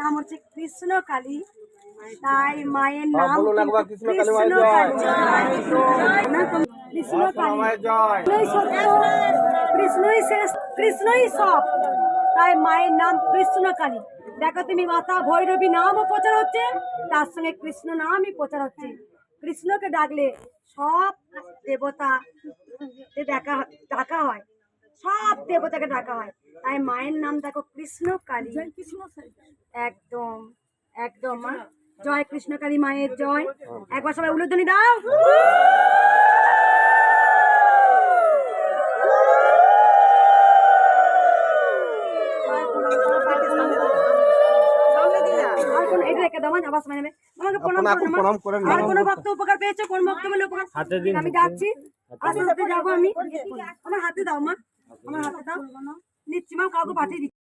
নাম হচ্ছে কৃষ্ণ কালী, তাই মায়ের নাম কৃষ্ণ কৃষ্ণই শেষ, কৃষ্ণই সব, তাই মায়ের নাম কৃষ্ণ কালী। দেখো তুমি মাতা ভৈরবী নামও প্রচার হচ্ছে, তার সঙ্গে কৃষ্ণ নামই প্রচার হচ্ছে। কৃষ্ণকে ডাকলে সব দেবতা ডাকা হয়, সব দেবতাকে ডাকা হয়, তাই মায়ের নাম দেখো কৃষ্ণ কালী। একদম একদম মা, জয় কৃষ্ণ কালী মায়ের জয়। একবার সবাই উলুধ্বনি দাও। আর কোনো ভক্ত উপকার পেয়েছো? কোন ভক্ত বলে উপকার? আমি যাচ্ছি, আস্তে আস্তে যাবো আমি। আমার হাতে দাও মা, আমার হাতে দাও, নিচ্ছি মা, কাউকে পাঠিয়ে দিচ্ছি।